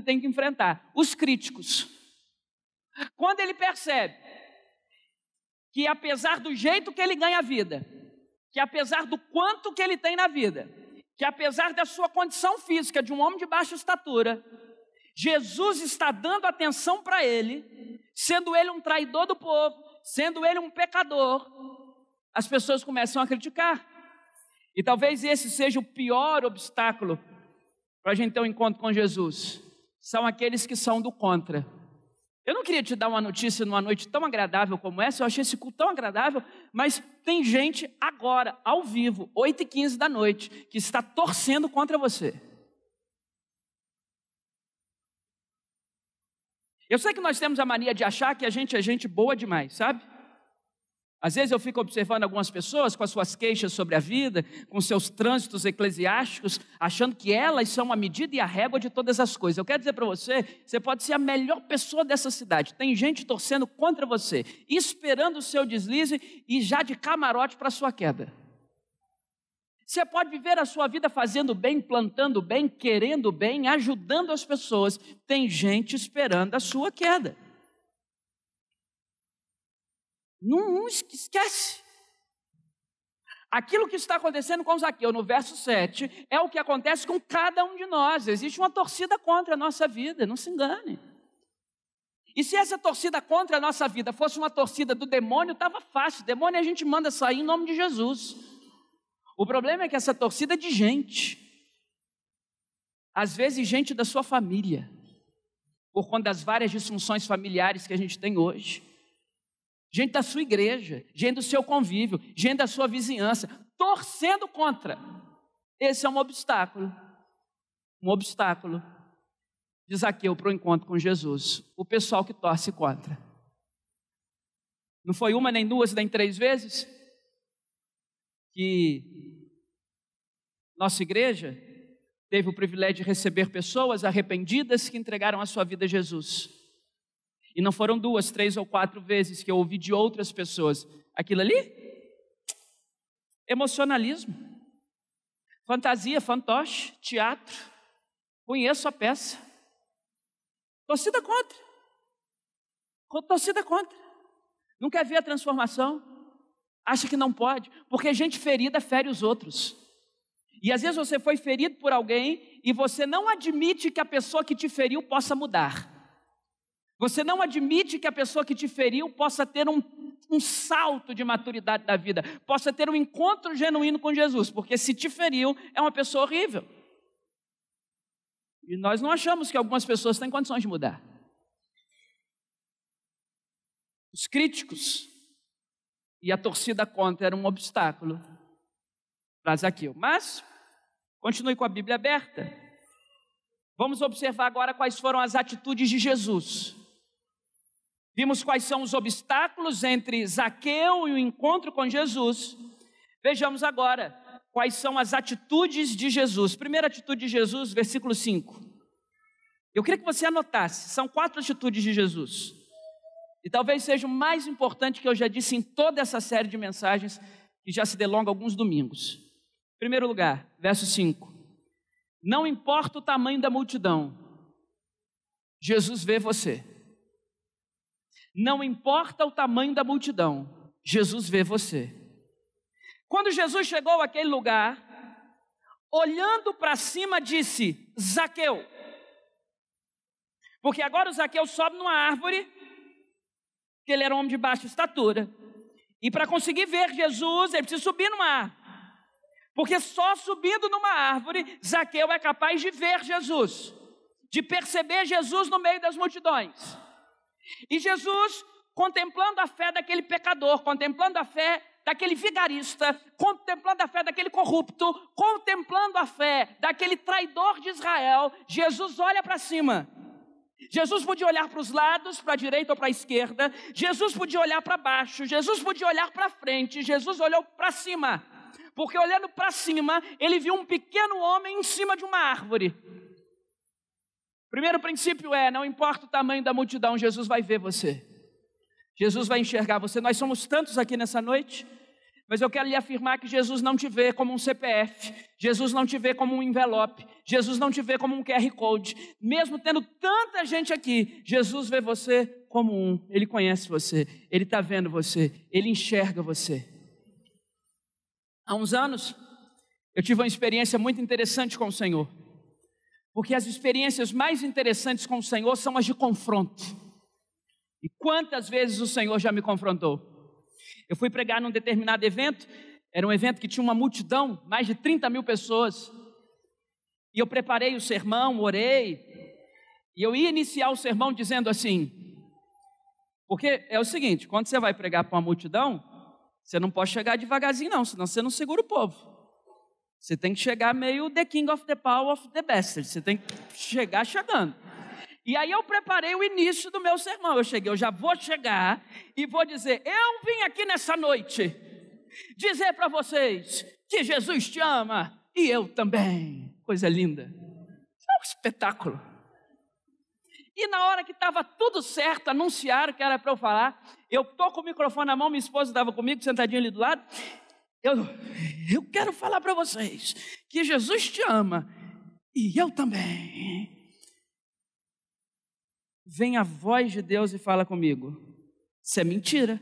tem que enfrentar? Os críticos. Quando ele percebe que apesar do jeito que ele ganha a vida, que apesar do quanto que ele tem na vida, que apesar da sua condição física de um homem de baixa estatura, Jesus está dando atenção para ele, sendo ele um traidor do povo, sendo ele um pecador, as pessoas começam a criticar. E talvez esse seja o pior obstáculo para a gente ter um encontro com Jesus. São aqueles que são do contra. Eu não queria te dar uma notícia numa noite tão agradável como essa, eu achei esse culto tão agradável, mas tem gente agora, ao vivo, 8h15 da noite, que está torcendo contra você. Eu sei que nós temos a mania de achar que a gente é gente boa demais, sabe? Às vezes eu fico observando algumas pessoas com as suas queixas sobre a vida, com seus trânsitos eclesiásticos, achando que elas são a medida e a régua de todas as coisas. Eu quero dizer para você, você pode ser a melhor pessoa dessa cidade. Tem gente torcendo contra você, esperando o seu deslize e já de camarote para a sua queda. Você pode viver a sua vida fazendo bem, plantando bem, querendo bem, ajudando as pessoas. Tem gente esperando a sua queda. Não esquece. Aquilo que está acontecendo com Zaqueu no verso 7 é o que acontece com cada um de nós. Existe uma torcida contra a nossa vida, não se engane. E se essa torcida contra a nossa vida fosse uma torcida do demônio, estava fácil. Demônio a gente manda sair em nome de Jesus. O problema é que essa torcida é de gente. Às vezes gente da sua família, por conta das várias disfunções familiares que a gente tem hoje. Gente da sua igreja, gente do seu convívio, gente da sua vizinhança, torcendo contra. Esse é um obstáculo de Zaqueu para o encontro com Jesus. O pessoal que torce contra. Não foi uma, nem duas, nem três vezes que nossa igreja teve o privilégio de receber pessoas arrependidas que entregaram a sua vida a Jesus. E não foram 2, 3 ou 4 vezes que eu ouvi de outras pessoas. Aquilo ali? Emocionalismo. Fantasia, fantoche, teatro. Conheço a peça. Torcida contra. Torcida contra. Não quer ver a transformação. Acha que não pode. Porque gente ferida fere os outros. E às vezes você foi ferido por alguém e você não admite que a pessoa que te feriu possa mudar. Você não admite que a pessoa que te feriu possa ter um salto de maturidade da vida, possa ter um encontro genuíno com Jesus, porque se te feriu, é uma pessoa horrível. E nós não achamos que algumas pessoas têm condições de mudar. Os críticos e a torcida contra eram um obstáculo para Zaqueu. Mas, continue com a Bíblia aberta. Vamos observar agora quais foram as atitudes de Jesus. Vimos quais são os obstáculos entre Zaqueu e o encontro com Jesus. Vejamos agora quais são as atitudes de Jesus. Primeira atitude de Jesus, versículo 5. Eu queria que você anotasse, são 4 atitudes de Jesus. E talvez seja o mais importante que eu já disse em toda essa série de mensagens, que já se delonga alguns domingos. Em primeiro lugar, verso 5. Não importa o tamanho da multidão, Jesus vê você. Não importa o tamanho da multidão, Jesus vê você. Quando Jesus chegou àquele lugar, olhando para cima, disse: Zaqueu. Porque agora o Zaqueu sobe numa árvore, que ele era um homem de baixa estatura. E para conseguir ver Jesus, ele precisa subir numa árvore. Porque só subindo numa árvore, Zaqueu é capaz de ver Jesus, de perceber Jesus no meio das multidões. E Jesus, contemplando a fé daquele pecador, contemplando a fé daquele vigarista, contemplando a fé daquele corrupto, contemplando a fé daquele traidor de Israel, Jesus olha para cima. Jesus podia olhar para os lados, para a direita ou para a esquerda. Jesus podia olhar para baixo. Jesus podia olhar para frente. Jesus olhou para cima. Porque olhando para cima, ele viu um pequeno homem em cima de uma árvore. Primeiro princípio é, não importa o tamanho da multidão, Jesus vai ver você. Jesus vai enxergar você. Nós somos tantos aqui nessa noite. Mas eu quero lhe afirmar que Jesus não te vê como um CPF, Jesus não te vê como um envelope, Jesus não te vê como um QR Code. Mesmo tendo tanta gente aqui, Jesus vê você como um. Ele conhece você, Ele está vendo você, Ele enxerga você. Há uns anos, eu tive uma experiência muito interessante com o Senhor. Porque as experiências mais interessantes com o Senhor são as de confronto. E quantas vezes o Senhor já me confrontou? Eu fui pregar num determinado evento, era um evento que tinha uma multidão, mais de 30 mil pessoas. E eu preparei o sermão, orei, e eu ia iniciar o sermão dizendo assim, porque é o seguinte, quando você vai pregar para uma multidão, você não pode chegar devagarzinho não, senão você não segura o povo. Você tem que chegar meio the king of the power of the bastard, você tem que chegar chegando. E aí eu preparei o início do meu sermão, eu já vou chegar e vou dizer, eu vim aqui nessa noite dizer para vocês que Jesus te ama e eu também. Coisa linda, isso é um espetáculo. E na hora que estava tudo certo, anunciaram que era para eu falar, eu estou com o microfone na mão, minha esposa estava comigo, sentadinha ali do lado, eu quero falar para vocês que Jesus te ama e eu também. Vem a voz de Deus e fala comigo, isso é mentira.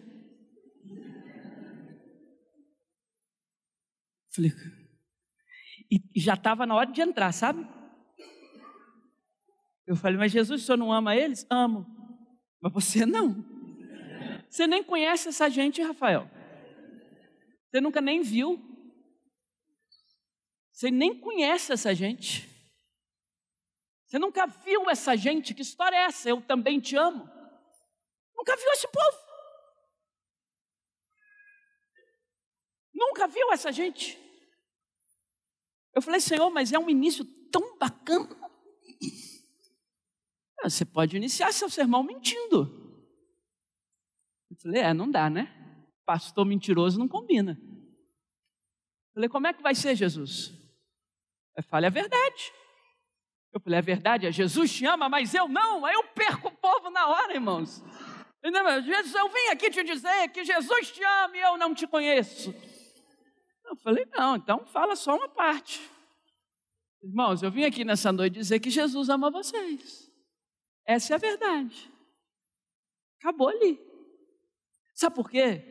Falei, e já estava na hora de entrar, sabe? Eu falei, mas Jesus, o senhor não ama eles? Amo, mas você não. Você nem conhece essa gente, Rafael. Você nunca nem viu. Você nem conhece essa gente. Você nunca viu essa gente, que história é essa? Eu também te amo. Nunca viu esse povo. Nunca viu essa gente. Eu falei, Senhor, mas é um início tão bacana. Você pode iniciar seu sermão mentindo. Eu falei, não dá, né? Pastor mentiroso não combina. Eu falei, como é que vai ser, Jesus? Eu falei, a verdade. Eu falei, a verdade é, Jesus te ama, mas eu não. Aí eu perco o povo na hora, irmãos. Jesus, eu vim aqui te dizer que Jesus te ama e eu não te conheço. Eu falei, não, então fala só uma parte. Irmãos, eu vim aqui nessa noite dizer que Jesus ama vocês. Essa é a verdade. Acabou ali. Sabe por quê?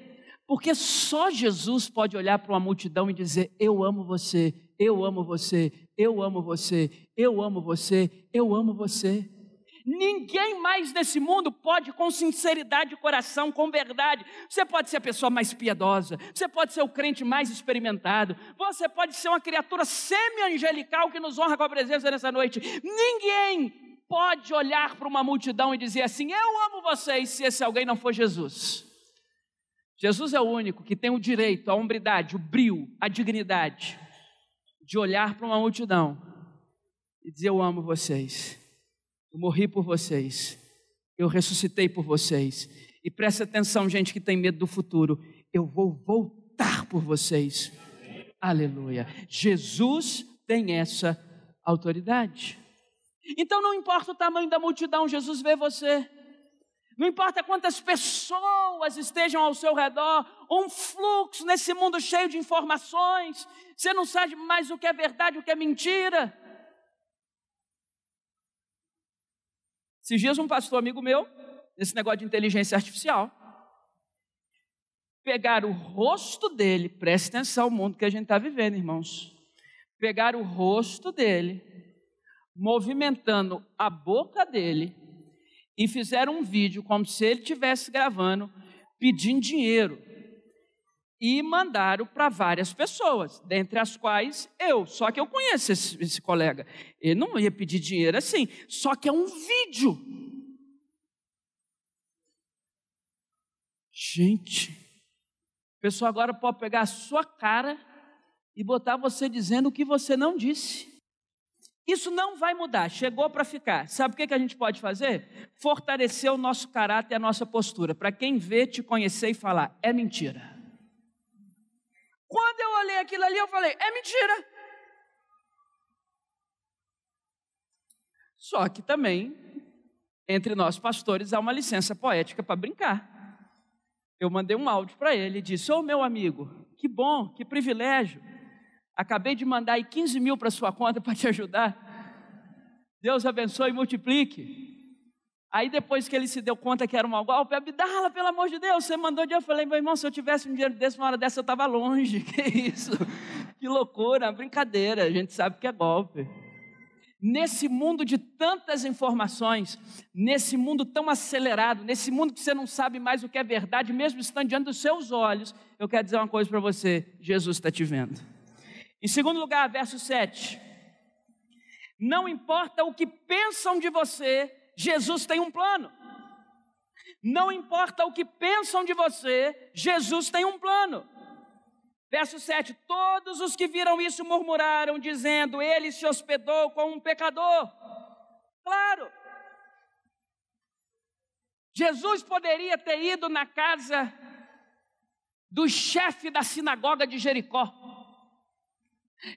Porque só Jesus pode olhar para uma multidão e dizer, eu amo você, eu amo você, eu amo você, eu amo você, eu amo você. Ninguém mais nesse mundo pode, com sinceridade de coração, com verdade. Você pode ser a pessoa mais piedosa, você pode ser o crente mais experimentado, você pode ser uma criatura semi-angelical que nos honra com a presença nessa noite. Ninguém pode olhar para uma multidão e dizer assim, eu amo vocês, se esse alguém não for Jesus. Jesus é o único que tem o direito, a hombridade, o brio, a dignidade de olhar para uma multidão e dizer, eu amo vocês, eu morri por vocês, eu ressuscitei por vocês, e presta atenção, gente que tem medo do futuro, eu vou voltar por vocês. Aleluia. Jesus tem essa autoridade. Então não importa o tamanho da multidão, Jesus vê você. Não importa quantas pessoas estejam ao seu redor, um fluxo nesse mundo cheio de informações, você não sabe mais o que é verdade, o que é mentira. Esses dias um pastor amigo meu, nesse negócio de inteligência artificial, pegaram o rosto dele, preste atenção ao mundo que a gente está vivendo, irmãos, pegaram o rosto dele, movimentando a boca dele, e fizeram um vídeo como se ele estivesse gravando, pedindo dinheiro, e mandaram para várias pessoas, dentre as quais eu, só que eu conheço esse colega, ele não ia pedir dinheiro assim, só que é um vídeo. Gente, a pessoa agora pode pegar a sua cara e botar você dizendo o que você não disse. Isso não vai mudar, chegou para ficar. Sabe o que a gente pode fazer? Fortalecer o nosso caráter e a nossa postura, para quem vê, te conhecer e falar, é mentira. Quando eu olhei aquilo ali, eu falei, é mentira. Só que também, entre nós pastores, há uma licença poética para brincar. eu mandei um áudio para ele e disse: ô meu amigo, que bom, que privilégio, acabei de mandar aí 15 mil para sua conta para te ajudar, Deus abençoe e multiplique. Aí depois que ele se deu conta que era um golpe, Abdala, pelo amor de Deus, você mandou dinheiro. Eu falei: meu irmão, se eu tivesse um dinheiro desse, uma hora dessa eu estava longe. Que isso? Que loucura, brincadeira, a gente sabe que é golpe. Nesse mundo de tantas informações, nesse mundo tão acelerado, nesse mundo que você não sabe mais o que é verdade, mesmo estando diante dos seus olhos, eu quero dizer uma coisa para você: Jesus está te vendo. Em segundo lugar, verso 7. Não importa o que pensam de você, Jesus tem um plano. Não importa o que pensam de você, Jesus tem um plano. Verso 7, todos os que viram isso murmuraram, dizendo: ele se hospedou com um pecador. Claro, Jesus poderia ter ido na casa do chefe da sinagoga de Jericó.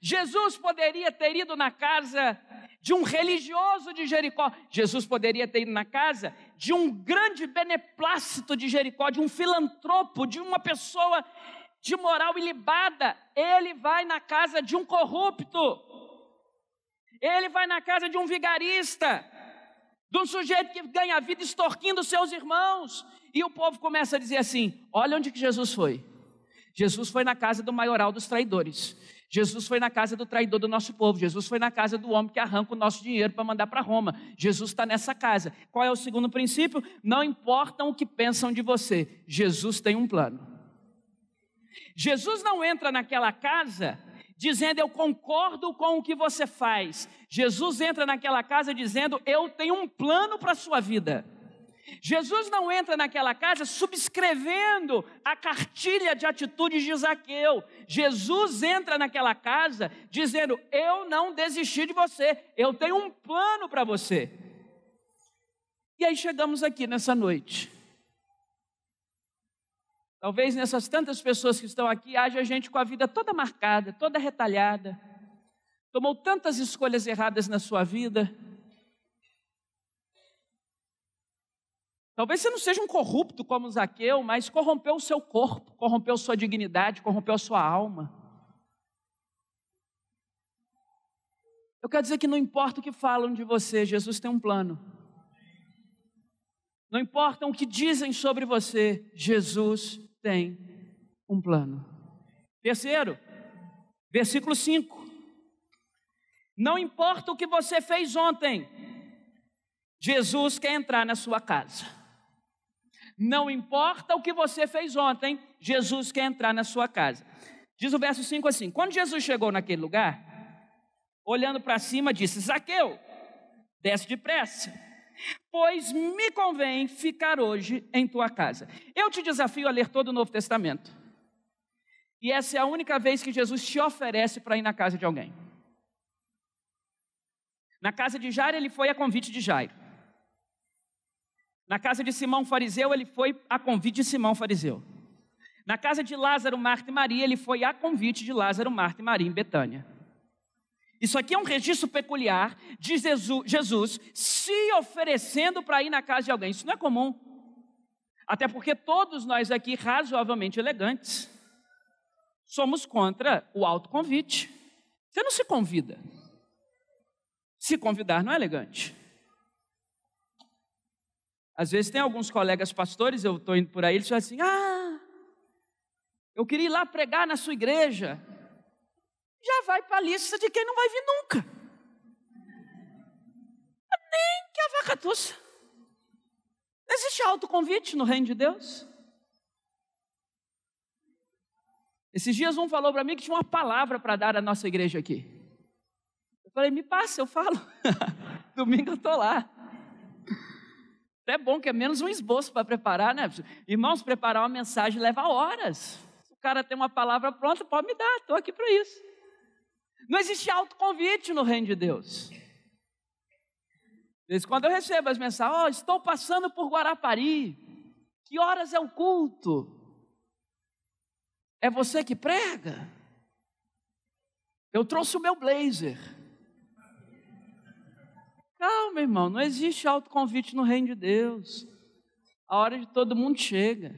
Jesus poderia ter ido na casa de um religioso de Jericó. Jesus poderia ter ido na casa de um grande beneplácito de Jericó, de um filantropo, de uma pessoa de moral ilibada. Ele vai na casa de um corrupto, ele vai na casa de um vigarista, de um sujeito que ganha vida extorquindo seus irmãos. E o povo começa a dizer assim: olha onde que Jesus foi. Jesus foi na casa do maioral dos traidores. Jesus foi na casa do traidor do nosso povo. Jesus foi na casa do homem que arranca o nosso dinheiro para mandar para Roma. Jesus está nessa casa. Qual é o segundo princípio? Não importam o que pensam de você, Jesus tem um plano. Jesus não entra naquela casa dizendo: eu concordo com o que você faz. Jesus entra naquela casa dizendo: eu tenho um plano para a sua vida. Jesus não entra naquela casa subscrevendo a cartilha de atitudes de Zaqueu. Jesus entra naquela casa dizendo: eu não desisti de você, eu tenho um plano para você. E aí chegamos aqui nessa noite. Talvez nessas tantas pessoas que estão aqui, haja gente com a vida toda marcada, toda retalhada, tomou tantas escolhas erradas na sua vida. Talvez você não seja um corrupto como Zaqueu, mas corrompeu o seu corpo, corrompeu sua dignidade, corrompeu sua alma. Eu quero dizer que não importa o que falam de você, Jesus tem um plano. Não importa o que dizem sobre você, Jesus tem um plano. Terceiro, versículo 5. Não importa o que você fez ontem, Jesus quer entrar na sua casa. Não importa o que você fez ontem, Jesus quer entrar na sua casa. Diz o verso 5 assim: quando Jesus chegou naquele lugar, olhando para cima, disse: Zaqueu, desce depressa, pois me convém ficar hoje em tua casa. Eu te desafio a ler todo o Novo Testamento. E essa é a única vez que Jesus te oferece para ir na casa de alguém. Na casa de Jairo, ele foi a convite de Jairo. Na casa de Simão fariseu, ele foi a convite de Simão fariseu. Na casa de Lázaro, Marta e Maria, ele foi a convite de Lázaro, Marta e Maria em Betânia. Isso aqui é um registro peculiar de Jesus se oferecendo para ir na casa de alguém. Isso não é comum. Até porque todos nós aqui, razoavelmente elegantes, somos contra o autoconvite. Você não se convida. Se convidar não é elegante. Às vezes tem alguns colegas pastores, eu estou indo por aí, eles falam assim: eu queria ir lá pregar na sua igreja. Já vai para a lista de quem não vai vir nunca. Nem que a vaca tussa. Existe autoconvite no reino de Deus? Esses dias um falou para mim que tinha uma palavra para dar à nossa igreja aqui. Eu falei: me passa, eu falo. Domingo eu estou lá. É bom que é menos um esboço para preparar, né? Irmãos, preparar uma mensagem leva horas. Se o cara tem uma palavra pronta, pode me dar, estou aqui para isso. Não existe autoconvite no reino de Deus. De vez em quando eu recebo as mensagens: estou passando por Guarapari, que horas é o culto? É você que prega? Eu trouxe o meu blazer. Calma, irmão, não existe autoconvite no reino de Deus. A hora de todo mundo chega.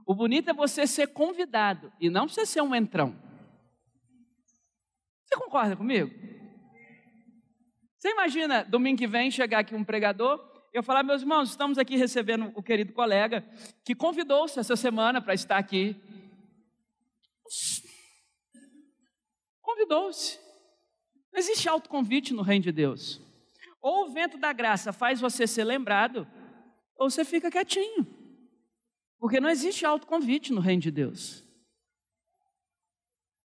O bonito é você ser convidado e não você ser um entrão. Você concorda comigo? Você imagina, domingo que vem, chegar aqui um pregador, eu falar: meus irmãos, estamos aqui recebendo o querido colega que convidou-se essa semana para estar aqui. Convidou-se. Não existe autoconvite no reino de Deus. Ou o vento da graça faz você ser lembrado, ou você fica quietinho. Porque não existe autoconvite no reino de Deus.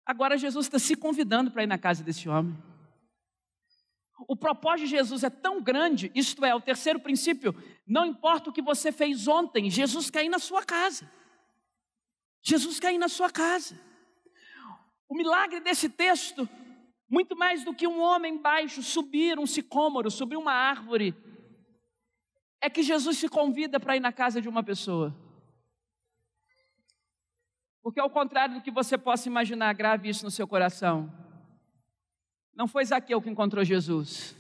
Agora Jesus está se convidando para ir na casa desse homem. O propósito de Jesus é tão grande, isto é, o terceiro princípio, não importa o que você fez ontem, Jesus quer ir na sua casa. Jesus quer ir na sua casa. O milagre desse texto, muito mais do que um homem baixo subir um sicômoro, subir uma árvore, é que Jesus se convida para ir na casa de uma pessoa. Porque ao contrário do que você possa imaginar, grave isso no seu coração. Não foi Zaqueu que encontrou Jesus.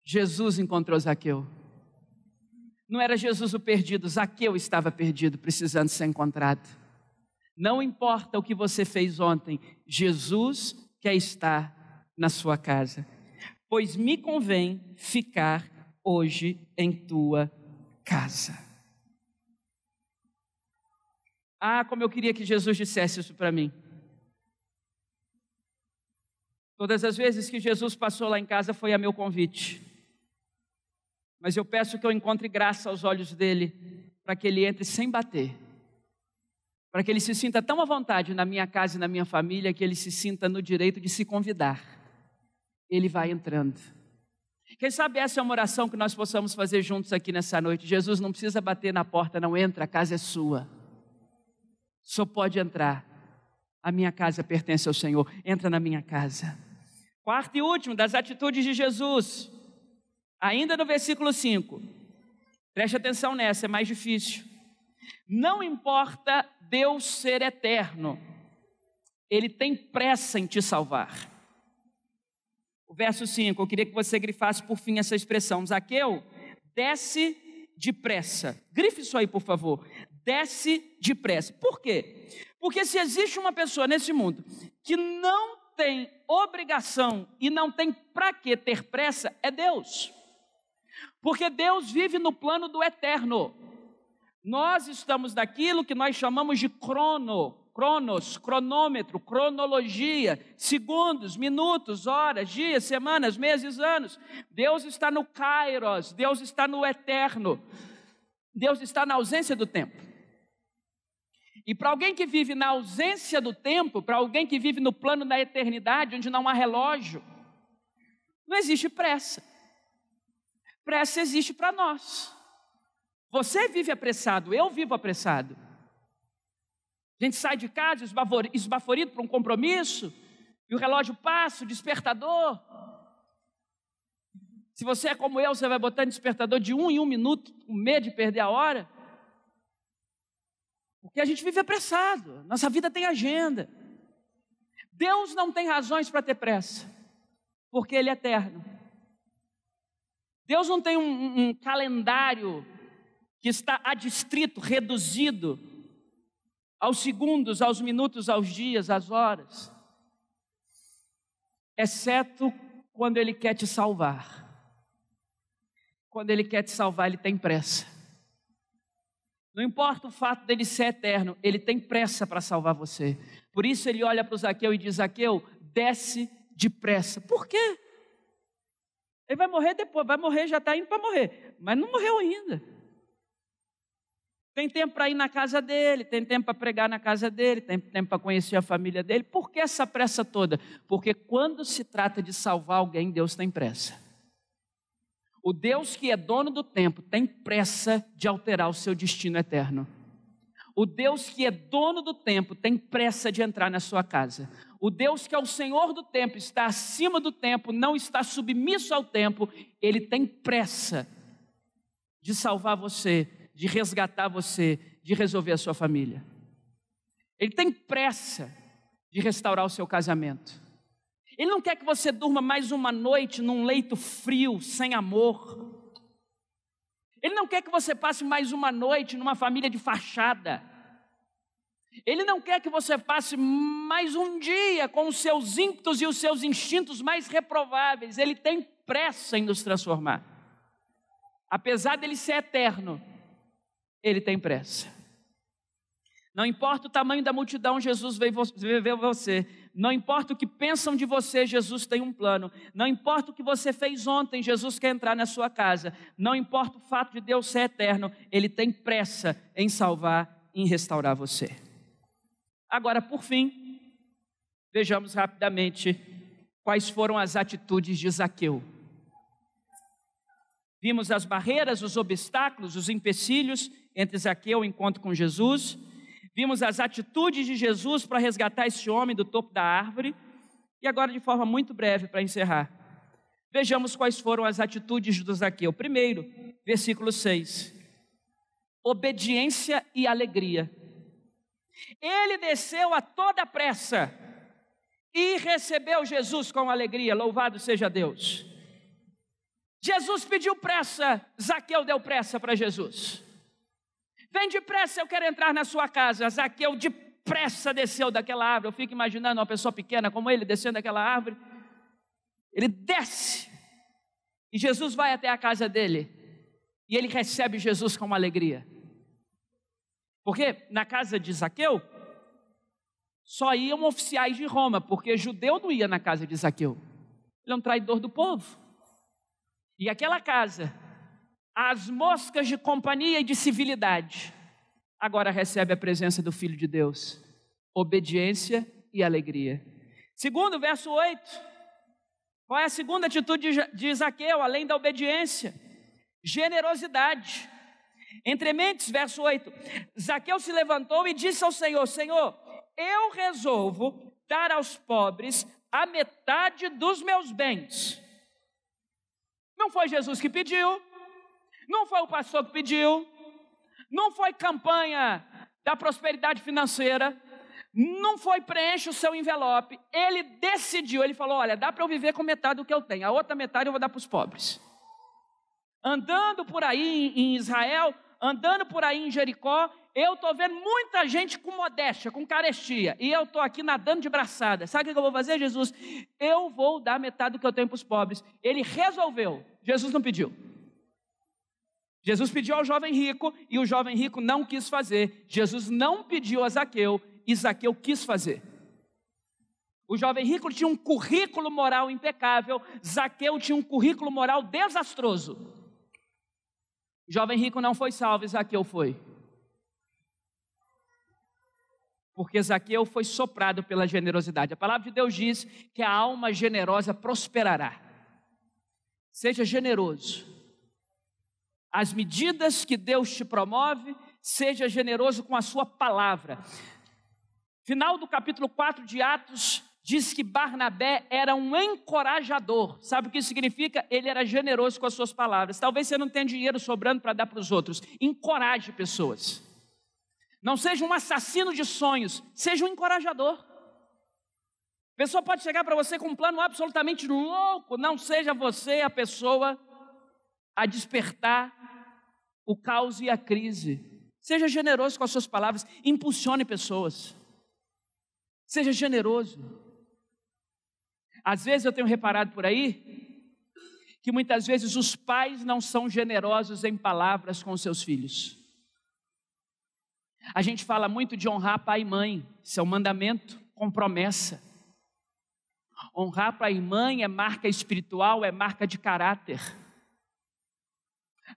Jesus encontrou Zaqueu. Não era Jesus o perdido, Zaqueu estava perdido, precisando ser encontrado. Não importa o que você fez ontem, Jesus quer estar na sua casa. Pois me convém ficar hoje em tua casa. Ah, como eu queria que Jesus dissesse isso para mim. Todas as vezes que Jesus passou lá em casa foi a meu convite. Mas eu peço que eu encontre graça aos olhos dele, para que ele entre sem bater. Para que ele se sinta tão à vontade na minha casa e na minha família, que ele se sinta no direito de se convidar. Ele vai entrando. Quem sabe essa é uma oração que nós possamos fazer juntos aqui nessa noite. Jesus não precisa bater na porta, não entra, a casa é sua. Só pode entrar. A minha casa pertence ao Senhor. Entra na minha casa. Quarto e último das atitudes de Jesus. Ainda no versículo 5. Preste atenção nessa, é mais difícil. Não importa Deus ser eterno, Ele tem pressa em te salvar. O verso 5, eu queria que você grifasse por fim essa expressão. Zaqueu, desce depressa. Grife isso aí, por favor. Desce depressa. Por quê? Porque se existe uma pessoa nesse mundo que não tem obrigação e não tem para que ter pressa, é Deus. Porque Deus vive no plano do eterno. Nós estamos naquilo que nós chamamos de cronos, cronômetro, cronologia, segundos, minutos, horas, dias, semanas, meses, anos. Deus está no kairos, Deus está no eterno. Deus está na ausência do tempo. E para alguém que vive na ausência do tempo, para alguém que vive no plano da eternidade, onde não há relógio, não existe pressa. Pressa existe para nós. Você vive apressado, eu vivo apressado. A gente sai de casa esbaforido para um compromisso, e o relógio passa, o despertador. Se você é como eu, você vai botar despertador de 1 em 1 minuto, com medo de perder a hora. Porque a gente vive apressado, nossa vida tem agenda. Deus não tem razões para ter pressa, porque Ele é eterno. Deus não tem um calendário que está adstrito, reduzido aos segundos, aos minutos, aos dias, às horas. Exceto quando Ele quer te salvar. Quando Ele quer te salvar, Ele tem pressa. Não importa o fato dele ser eterno, Ele tem pressa para salvar você. Por isso Ele olha para o Zaqueu e diz: Zaqueu, desce depressa. Por quê? Ele vai morrer depois, vai morrer, já está indo para morrer, mas não morreu ainda. Tem tempo para ir na casa dele, tem tempo para pregar na casa dele, tem tempo para conhecer a família dele. Por que essa pressa toda? Porque quando se trata de salvar alguém, Deus tem pressa. O Deus que é dono do tempo tem pressa de alterar o seu destino eterno. O Deus que é dono do tempo tem pressa de entrar na sua casa. O Deus que é o Senhor do tempo, está acima do tempo, não está submisso ao tempo. Ele tem pressa de salvar você, de resgatar você, de resolver a sua família. Ele tem pressa de restaurar o seu casamento. Ele não quer que você durma mais uma noite num leito frio, sem amor. Ele não quer que você passe mais uma noite numa família de fachada. Ele não quer que você passe mais um dia com os seus ímpetos e os seus instintos mais reprováveis. Ele tem pressa em nos transformar. Apesar dele ser eterno, ele tem pressa. Não importa o tamanho da multidão, Jesus veio ver você. Não importa o que pensam de você, Jesus tem um plano. Não importa o que você fez ontem, Jesus quer entrar na sua casa. Não importa o fato de Deus ser eterno, Ele tem pressa em salvar, em restaurar você. Agora, por fim, vejamos rapidamente quais foram as atitudes de Zaqueu. Vimos as barreiras, os obstáculos, os empecilhos entre Zaqueu e o encontro com Jesus. Vimos as atitudes de Jesus para resgatar esse homem do topo da árvore. E agora, de forma muito breve, para encerrar, vejamos quais foram as atitudes do Zaqueu. Primeiro, versículo 6. Obediência e alegria. Ele desceu a toda pressa e recebeu Jesus com alegria. Louvado seja Deus. Jesus pediu pressa, Zaqueu deu pressa para Jesus. Vem depressa, eu quero entrar na sua casa. Zaqueu depressa desceu daquela árvore. Eu fico imaginando uma pessoa pequena como ele descendo daquela árvore. Ele desce e Jesus vai até a casa dele e ele recebe Jesus com alegria. Porque na casa de Zaqueu só iam oficiais de Roma, porque judeu não ia na casa de Zaqueu. Ele é um traidor do povo. E aquela casa, as moscas de companhia e de civilidade, agora recebe a presença do Filho de Deus, obediência e alegria. Segundo, verso 8, qual é a segunda atitude de Zaqueu, além da obediência? Generosidade. Entre mentes, verso 8, Zaqueu se levantou e disse ao Senhor: Senhor, eu resolvo dar aos pobres a metade dos meus bens. Não foi Jesus que pediu, não foi o pastor que pediu, não foi campanha da prosperidade financeira, não foi preenche o seu envelope. Ele decidiu, ele falou: olha, dá para eu viver com metade do que eu tenho, a outra metade eu vou dar para os pobres. Andando por aí em Israel, andando por aí em Jericó, eu estou vendo muita gente com modéstia, com carestia, e eu estou aqui nadando de braçada. Sabe o que eu vou fazer, Jesus? Eu vou dar metade do que eu tenho para os pobres. Ele resolveu, Jesus não pediu. Jesus pediu ao jovem rico, e o jovem rico não quis fazer. Jesus não pediu a Zaqueu, e Zaqueu quis fazer. O jovem rico tinha um currículo moral impecável, Zaqueu tinha um currículo moral desastroso. O jovem rico não foi salvo, Zaqueu foi. Porque Zaqueu foi soprado pela generosidade. A palavra de Deus diz que a alma generosa prosperará. Seja generoso. As medidas que Deus te promove, seja generoso com a sua palavra. Final do capítulo 4 de Atos, diz que Barnabé era um encorajador. Sabe o que isso significa? Ele era generoso com as suas palavras. Talvez você não tenha dinheiro sobrando para dar para os outros. Encoraje pessoas. Não seja um assassino de sonhos, seja um encorajador. A pessoa pode chegar para você com um plano absolutamente louco. Não seja você a pessoa a despertar o caos e a crise. Seja generoso com as suas palavras. Impulsione pessoas. Seja generoso. Às vezes eu tenho reparado por aí que muitas vezes os pais não são generosos em palavras com os seus filhos. A gente fala muito de honrar pai e mãe, isso é um mandamento com promessa. Honrar pai e mãe é marca espiritual, é marca de caráter.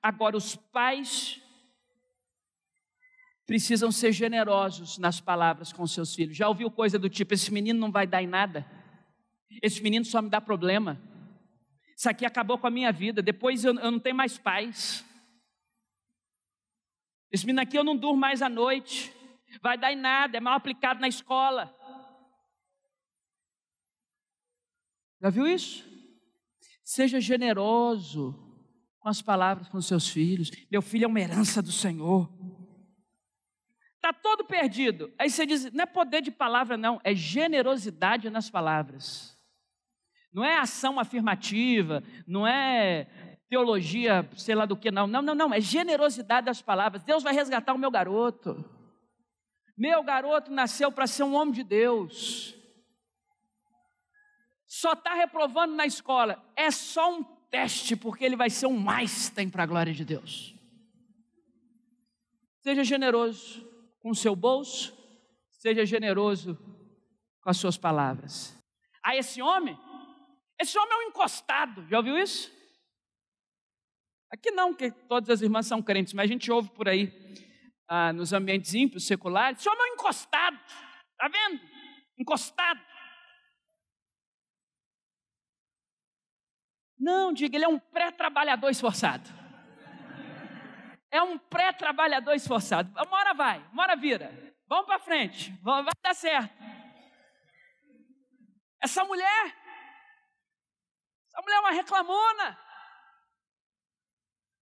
Agora, os pais precisam ser generosos nas palavras com seus filhos. Já ouviu coisa do tipo: esse menino não vai dar em nada, esse menino só me dá problema, isso aqui acabou com a minha vida, depois eu não tenho mais paz. Esse menino aqui eu não durmo mais à noite, vai dar em nada, é mal aplicado na escola. Já viu isso? Seja generoso com as palavras com seus filhos. Meu filho é uma herança do Senhor. Está todo perdido. Aí você diz: não é poder de palavra não, é generosidade nas palavras. Não é ação afirmativa, não é teologia, sei lá do que não. Não, é generosidade das palavras. Deus vai resgatar o meu garoto. Meu garoto nasceu para ser um homem de Deus. Só está reprovando na escola. É só um teste, porque ele vai ser um Einstein para a glória de Deus. Seja generoso com o seu bolso, seja generoso com as suas palavras. Esse homem é um encostado, já ouviu isso? Aqui não, que todas as irmãs são crentes, mas a gente ouve por aí, nos ambientes ímpios, seculares, esse homem é um encostado, está vendo? Encostado. Não, diga, ele é um pré-trabalhador esforçado. É um pré-trabalhador esforçado. Uma hora vai, uma hora vira. Vamos para frente, vai dar certo. Essa mulher é uma reclamona.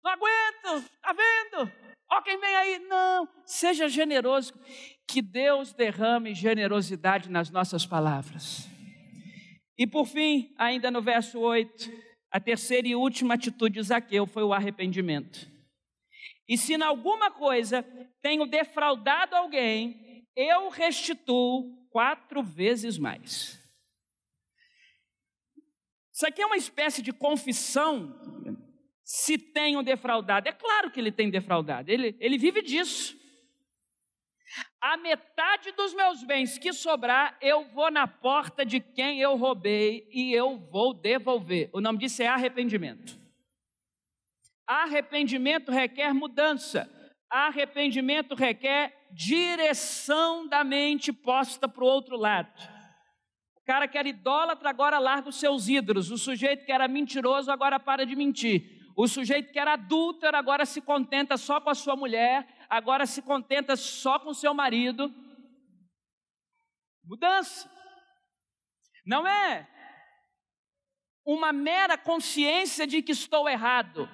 Não aguento, está vendo? Ó quem vem aí. Não, seja generoso, que Deus derrame generosidade nas nossas palavras. E por fim, ainda no verso 8, a terceira e última atitude de Zaqueu foi o arrependimento. E se em alguma coisa tenho defraudado alguém, eu restituo 4 vezes mais. Isso aqui é uma espécie de confissão. Se tenho defraudado, é claro que ele tem defraudado, ele vive disso. A metade dos meus bens que sobrar, eu vou na porta de quem eu roubei e eu vou devolver. O nome disso é arrependimento. Arrependimento requer mudança. Arrependimento requer direção da mente posta para o outro lado. O cara que era idólatra agora larga os seus ídolos. O sujeito que era mentiroso agora para de mentir. O sujeito que era adúltero agora se contenta só com a sua mulher, agora se contenta só com o seu marido. Mudança. Não é uma mera consciência de que estou errado.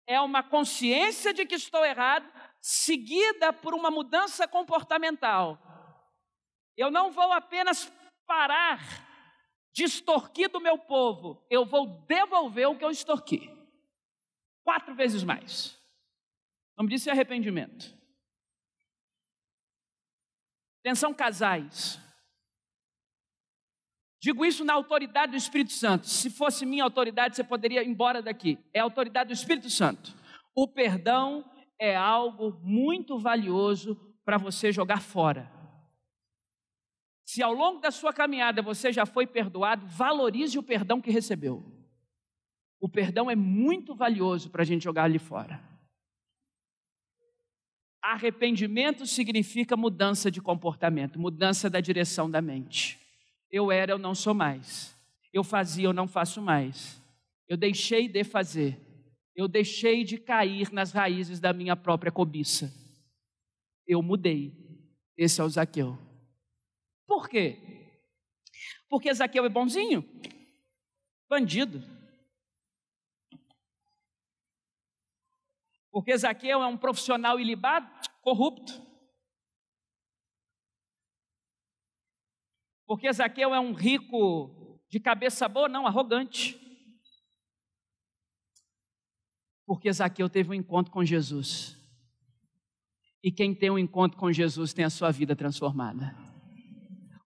É uma consciência de que estou errado, seguida por uma mudança comportamental. Eu não vou apenas parar de extorquir do meu povo, eu vou devolver o que eu extorqui. 4 vezes mais. O nome disso é arrependimento. Atenção, casais. Digo isso na autoridade do Espírito Santo. Se fosse minha autoridade, você poderia ir embora daqui. É a autoridade do Espírito Santo. O perdão é algo muito valioso para você jogar fora. Se ao longo da sua caminhada você já foi perdoado, valorize o perdão que recebeu. O perdão é muito valioso para a gente jogar ali fora. Arrependimento significa mudança de comportamento, mudança da direção da mente. Eu era, eu não sou mais. Eu fazia, eu não faço mais. Eu deixei de fazer. Eu deixei de cair nas raízes da minha própria cobiça. Eu mudei. Esse é o Zaqueu. Por quê? Porque Zaqueu é bonzinho? Bandido. Porque Zaqueu é um profissional ilibado? Corrupto. Porque Zaqueu é um rico de cabeça boa? Não, arrogante. Porque Zaqueu teve um encontro com Jesus. E quem tem um encontro com Jesus tem a sua vida transformada.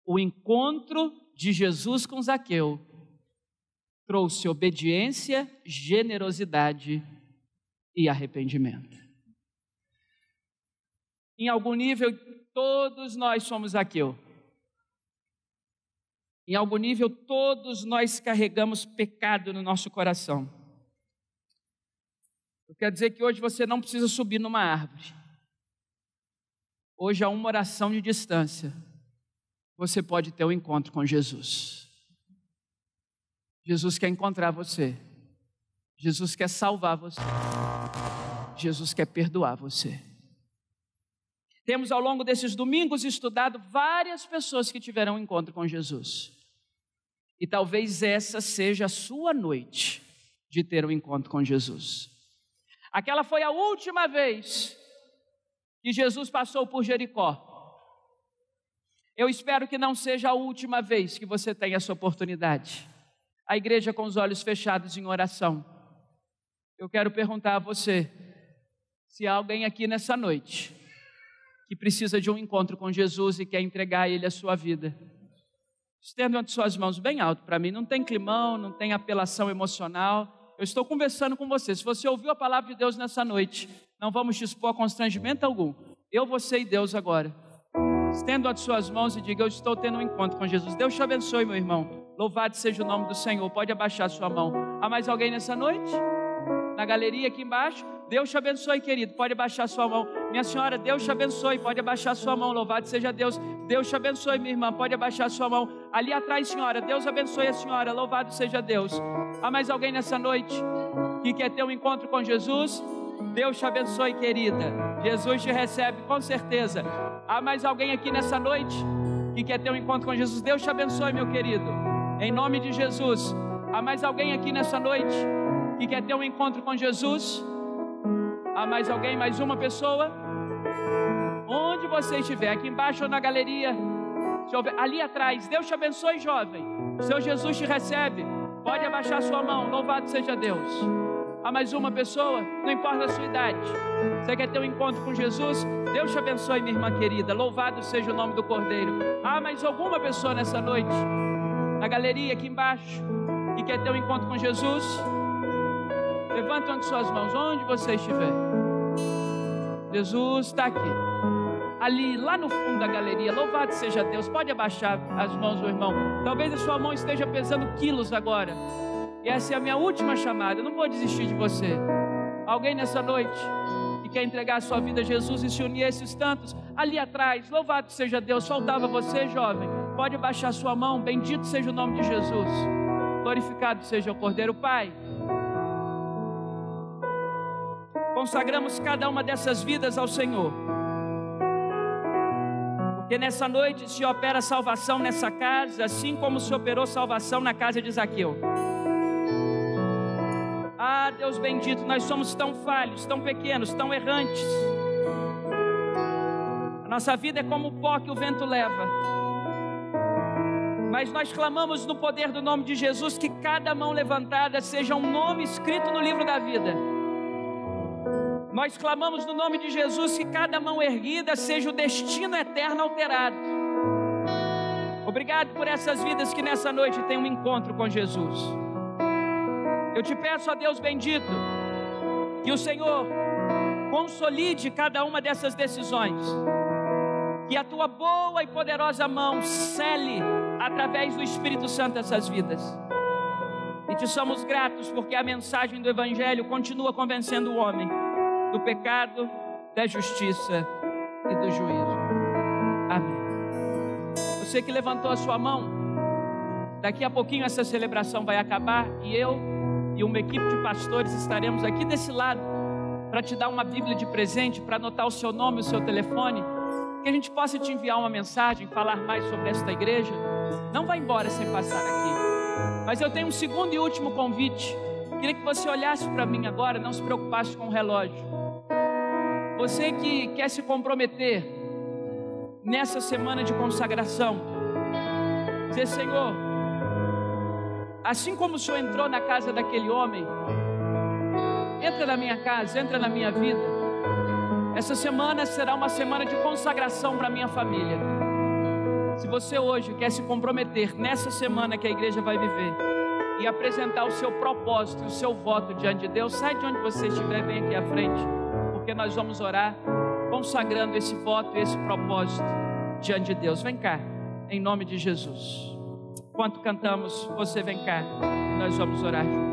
O encontro de Jesus com Zaqueu trouxe obediência, generosidade e arrependimento. Em algum nível, todos nós somos Zaqueu. Em algum nível, todos nós carregamos pecado no nosso coração. Eu quero dizer que hoje você não precisa subir numa árvore. Hoje, a uma oração de distância, você pode ter um encontro com Jesus. Jesus quer encontrar você. Jesus quer salvar você. Jesus quer perdoar você. Temos ao longo desses domingos estudado várias pessoas que tiveram um encontro com Jesus. E talvez essa seja a sua noite de ter um encontro com Jesus. Aquela foi a última vez que Jesus passou por Jericó. Eu espero que não seja a última vez que você tenha essa oportunidade. A igreja com os olhos fechados em oração. Eu quero perguntar a você, se há alguém aqui nessa noite que precisa de um encontro com Jesus e quer entregar a Ele a sua vida. Estenda as suas mãos bem alto para mim, não tem climão, não tem apelação emocional. Eu estou conversando com você. Se você ouviu a palavra de Deus nessa noite, não vamos dispor a constrangimento algum. Eu, você e Deus agora. Estenda as suas mãos e diga: eu estou tendo um encontro com Jesus. Deus te abençoe, meu irmão. Louvado seja o nome do Senhor. Pode abaixar a sua mão. Há mais alguém nessa noite? Na galeria aqui embaixo? Deus te abençoe, querido. Pode abaixar sua mão. Minha senhora, Deus te abençoe. Pode abaixar sua mão. Louvado seja Deus. Deus te abençoe, minha irmã. Pode abaixar sua mão. Ali atrás, senhora. Deus abençoe a senhora. Louvado seja Deus. Há mais alguém nessa noite que quer ter um encontro com Jesus? Deus te abençoe, querida. Jesus te recebe, com certeza. Há mais alguém aqui nessa noite que quer ter um encontro com Jesus? Deus te abençoe, meu querido. Em nome de Jesus. Há mais alguém aqui nessa noite que quer ter um encontro com Jesus? Há mais alguém? Mais uma pessoa? Onde você estiver, aqui embaixo ou na galeria, ali atrás. Deus te abençoe, jovem. O seu Jesus te recebe. Pode abaixar sua mão. Louvado seja Deus. Há mais uma pessoa? Não importa a sua idade. Você quer ter um encontro com Jesus? Deus te abençoe, minha irmã querida. Louvado seja o nome do Cordeiro. Há mais alguma pessoa nessa noite? Na galeria aqui embaixo, que quer ter um encontro com Jesus? Levanta uma de suas mãos, onde você estiver. Jesus está aqui. Ali, lá no fundo da galeria. Louvado seja Deus. Pode abaixar as mãos do irmão. Talvez a sua mão esteja pesando quilos agora. E essa é a minha última chamada. Eu não vou desistir de você. Alguém nessa noite que quer entregar a sua vida a Jesus e se unir a esses tantos? Ali atrás. Louvado seja Deus. Faltava você, jovem. Pode abaixar sua mão. Bendito seja o nome de Jesus. Glorificado seja o Cordeiro. Pai, consagramos cada uma dessas vidas ao Senhor, porque nessa noite se opera salvação nessa casa, assim como se operou salvação na casa de Zaqueu. Ah, Deus bendito, nós somos tão falhos, tão pequenos, tão errantes. A nossa vida é como o pó que o vento leva, mas nós clamamos no poder do nome de Jesus que cada mão levantada seja um nome escrito no livro da vida. Nós clamamos no nome de Jesus que cada mão erguida seja o destino eterno alterado. Obrigado por essas vidas que nessa noite têm um encontro com Jesus. Eu te peço, ó Deus bendito, que o Senhor consolide cada uma dessas decisões, que a tua boa e poderosa mão cele através do Espírito Santo essas vidas. E te somos gratos porque a mensagem do Evangelho continua convencendo o homem do pecado, da justiça e do juízo. Amém. Você que levantou a sua mão, daqui a pouquinho essa celebração vai acabar e eu e uma equipe de pastores estaremos aqui desse lado para te dar uma Bíblia de presente, para anotar o seu nome, o seu telefone, que a gente possa te enviar uma mensagem, falar mais sobre esta igreja. Não vá embora sem passar aqui. Mas eu tenho um segundo e último convite. Queria que você olhasse para mim agora, não se preocupasse com o relógio. Você que quer se comprometer nessa semana de consagração, dizer: Senhor, assim como o Senhor entrou na casa daquele homem, entra na minha casa, entra na minha vida. Essa semana será uma semana de consagração para a minha família. Se você hoje quer se comprometer nessa semana que a igreja vai viver e apresentar o seu propósito, o seu voto diante de Deus, sai de onde você estiver, vem aqui à frente, porque nós vamos orar consagrando esse voto e esse propósito diante de Deus. Vem cá, em nome de Jesus. Enquanto cantamos, você vem cá, nós vamos orar juntos.